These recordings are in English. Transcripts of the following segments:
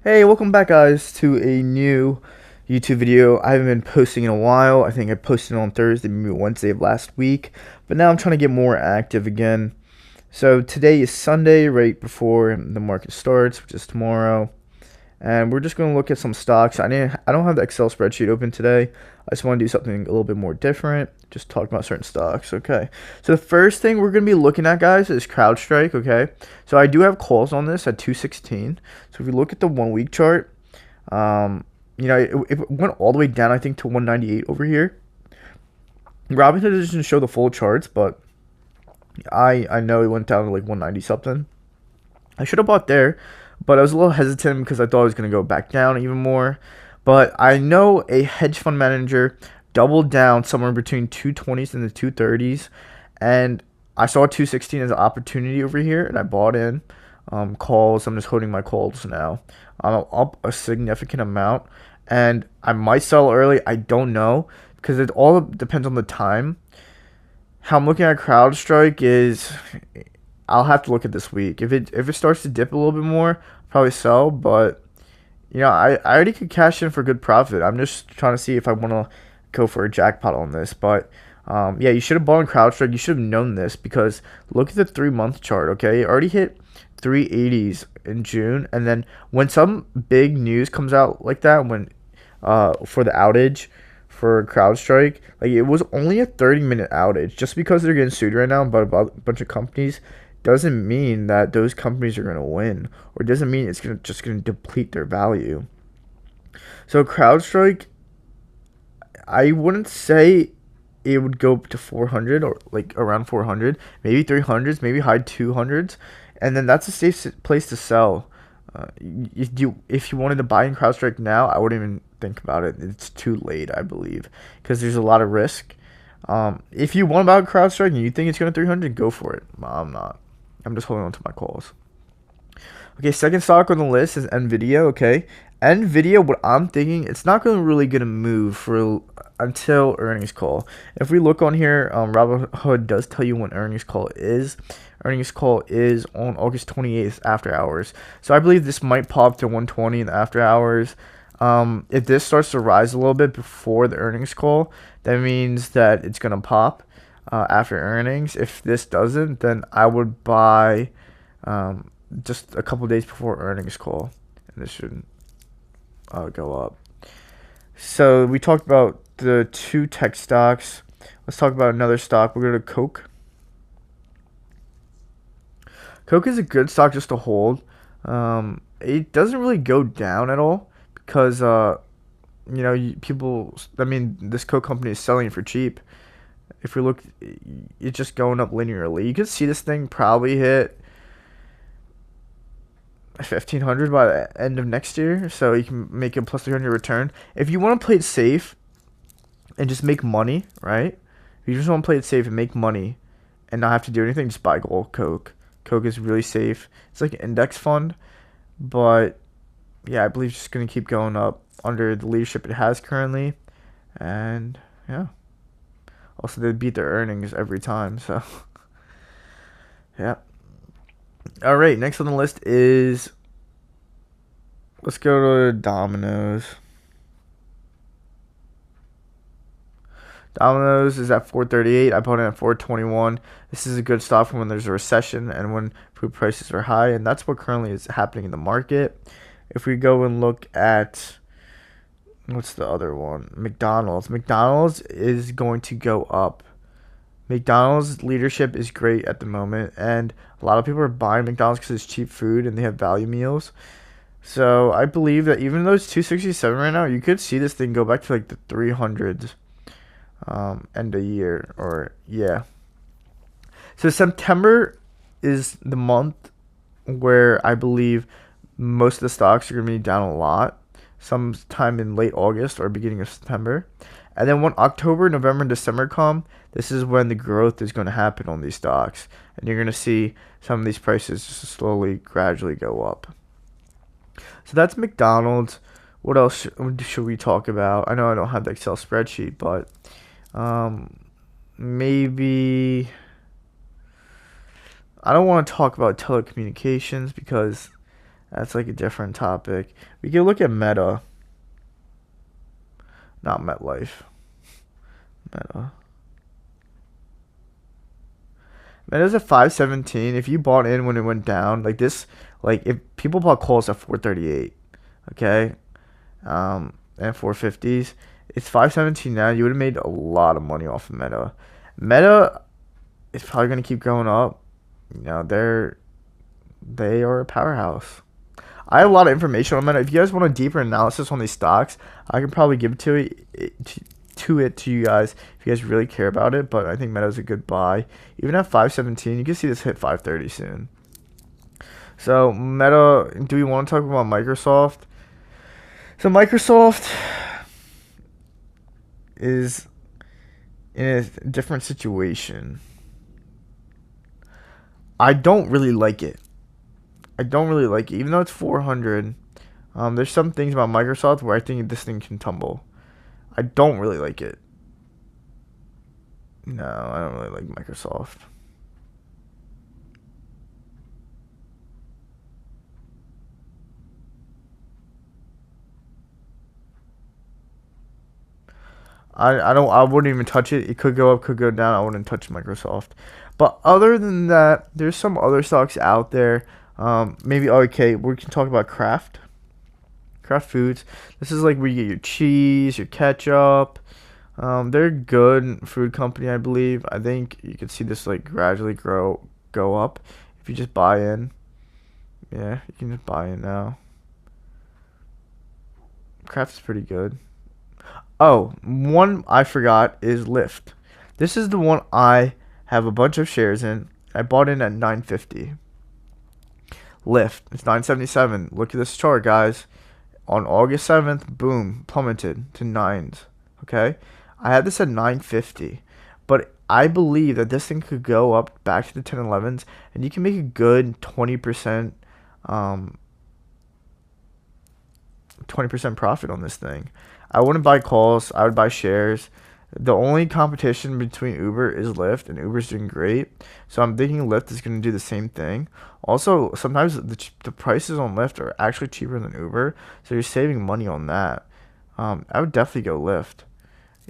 Hey, welcome back, guys, to a new YouTube video. I haven't been posting in a while. I think I posted on Thursday, maybe Wednesday of last week, but now I'm trying to get more active again. So today is Sunday, right before the market starts, which is tomorrow, and we're just going to look at some stocks. I don't have the Excel spreadsheet open today. I just want to do something a little bit more different. Just talk about certain stocks. Okay. So the first thing we're going to be looking at, guys, is CrowdStrike. Okay. So I do have calls on this at 216. So if you look at the 1 week chart, um, it went all the way down, I think, to 198 over here. Robinhood doesn't show the full charts, but I know it went down to like 190 something. I should have bought there, but I was a little hesitant because I thought it was going to go back down even more. But I know a hedge fund manager doubled down somewhere between 220s and the 230s, and I saw 216 as an opportunity over here, and I bought in calls. I'm just holding my calls now. I'm up a significant amount, and I might sell early. I don't know because it all depends on the time. How I'm looking at CrowdStrike is I'll have to look at this week. If it starts to dip a little bit more, I'll probably sell. But I already could cash in for good profit. I'm just trying to see if I want to go for a jackpot on this. But yeah, you should have bought on CrowdStrike. You should have known this because look at the 3 month chart. Okay, it already hit 380s in June, and then when some big news comes out like that, when for the outage for CrowdStrike, like it was only a 30-minute outage. Just because they're getting sued right now by a bunch of companies doesn't mean that those companies are going to win, or doesn't mean it's just going to deplete their value. So CrowdStrike, I wouldn't say it would go up to 400 or like around 400, maybe 300s, maybe high 200s, and then that's a safe place to sell. If you wanted to buy in CrowdStrike now, I wouldn't even think about it. It's too late, I believe, because there's a lot of risk. If you want to buy CrowdStrike and you think it's going to 300, go for it. I'm not. I'm just holding on to my calls. Okay, second stock on the list is Nvidia. Okay, Nvidia. What I'm thinking, it's not going to really gonna move for until earnings call. If we look on here, Robinhood does tell you when earnings call is. Earnings call is on August 28th after hours. So I believe this might pop to 120 in the after hours. If this starts to rise a little bit before the earnings call, that means that it's gonna pop after earnings. If this doesn't, then I would buy just a couple days before earnings call, and this should go up. So we talked about the two tech stocks. Let's talk about another stock. We're going to Coke. Coke is a good stock just to hold. It doesn't really go down at all because people. I mean, this Coke company is selling it for cheap. If we look, it's just going up linearly. You could see this thing probably hit 1,500 by the end of next year, so you can make a plus 300 return. If you want to play it safe and just make money, right? If you just want to play it safe and make money and not have to do anything, just buy gold Coke. Coke is really safe. It's like an index fund, but yeah, I believe it's just going to keep going up under the leadership it has currently. And yeah, also they beat their earnings every time, so yeah. All right, next on the list is, let's go to Domino's. Domino's is at 438. I bought it at 421. This is a good stock for when there's a recession and when food prices are high, and that's what currently is happening in the market. If we go and look at, what's the other one? McDonald's. McDonald's is going to go up. McDonald's leadership is great at the moment, and a lot of people are buying McDonald's because it's cheap food and they have value meals. So I believe that even though it's 267 right now, you could see this thing go back to like the 300s end of year, or yeah. So September is the month where I believe most of the stocks are going to be down a lot, sometime in late August or beginning of September. And then when October, November, and December come, this is when the growth is going to happen on these stocks. And you're going to see some of these prices just slowly, gradually go up. So that's McDonald's. What else should we talk about? I know I don't have the Excel spreadsheet, but maybe I don't want to talk about telecommunications because That's like a different topic. We can look at Meta, not MetLife. Meta. Meta's at 517. If you bought in when it went down, like this, like if people bought calls at 438, okay, and 450s, it's 517 now. You would have made a lot of money off of Meta. Meta is probably gonna keep going up. You know, they are a powerhouse. I have a lot of information on Meta. If you guys want a deeper analysis on these stocks, I can probably give it to you guys if you guys really care about it. But I think Meta is a good buy. Even at 517, you can see this hit 530 soon. So Meta, do we want to talk about Microsoft? So Microsoft is in a different situation. I don't really like it. I don't really like it, even though it's 400. There's some things about Microsoft where I think this thing can tumble. I don't really like it. No, I don't really like Microsoft. I wouldn't even touch it. It could go up, could go down. I wouldn't touch Microsoft. But other than that, there's some other stocks out there. Maybe okay, we can talk about Kraft Foods. This is like where you get your cheese, your ketchup. They're a good food company, I believe. I think you can see this like gradually go up if you just buy in. Yeah, you can just buy in now. Kraft is pretty good. Oh, one I forgot is Lyft. This is the one I have a bunch of shares in. I bought in at 950. Lyft, it's 977. Look at this chart, guys. On August 7th, boom, plummeted to nines. Okay? I had this at 950. But I believe that this thing could go up back to the 1011s and you can make a good 20% 20% profit on this thing. I wouldn't buy calls, I would buy shares. The only competition between Uber is Lyft, and Uber's doing great. So I'm thinking Lyft is going to do the same thing. Also, sometimes the prices on Lyft are actually cheaper than Uber, so you're saving money on that. I would definitely go Lyft.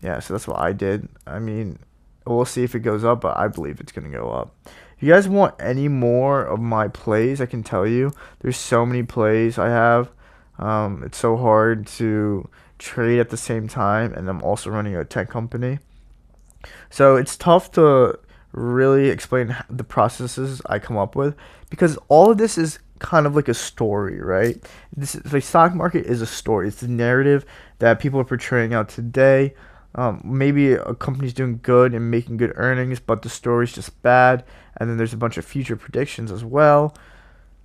Yeah, so that's what I did. I mean, we'll see if it goes up, but I believe it's going to go up. If you guys want any more of my plays, I can tell you. There's so many plays I have. It's so hard to trade at the same time, and I'm also running a tech company. So it's tough to really explain the processes I come up with because all of this is kind of like a story, right? The stock market is a story. It's the narrative that people are portraying out today. Maybe a company's doing good and making good earnings, but the story's just bad, and then there's a bunch of future predictions as well.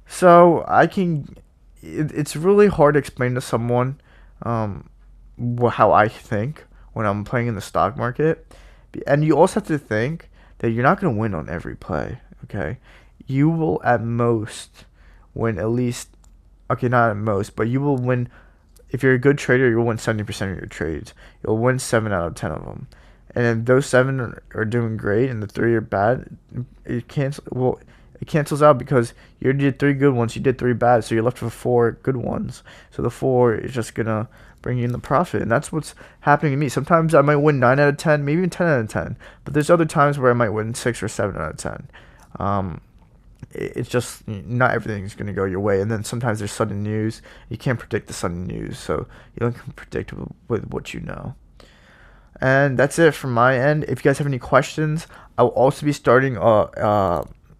So it's really hard to explain to someone how I think when I'm playing in the stock market. And you also have to think that you're not going to win on every play, okay? You will at most win at least, okay, not at most, but you will win. If you're a good trader, you'll win 70% of your trades. You'll win 7 out of 10 of them. And if those 7 are doing great and the 3 are bad, it cancels out because you did 3 good ones, you did 3 bad, so you're left with 4 good ones. So the 4 is just going to bring you in the profit, and that's what's happening to me. Sometimes I might win 9 out of 10, maybe even 10 out of 10, but there's other times where I might win 6 or 7 out of 10. It's just not everything's going to go your way, and then sometimes there's sudden news. You can't predict the sudden news, so you don't can predict with what you know. And that's it from my end. If you guys have any questions, I will also be starting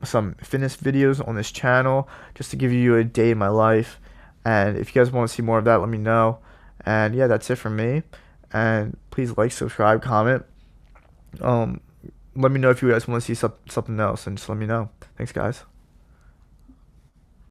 some fitness videos on this channel just to give you a day in my life. And if you guys want to see more of that, let me know. And yeah, that's it from me. And please like, subscribe, comment. Let me know if you guys want to see something else, and just let me know. Thanks, guys.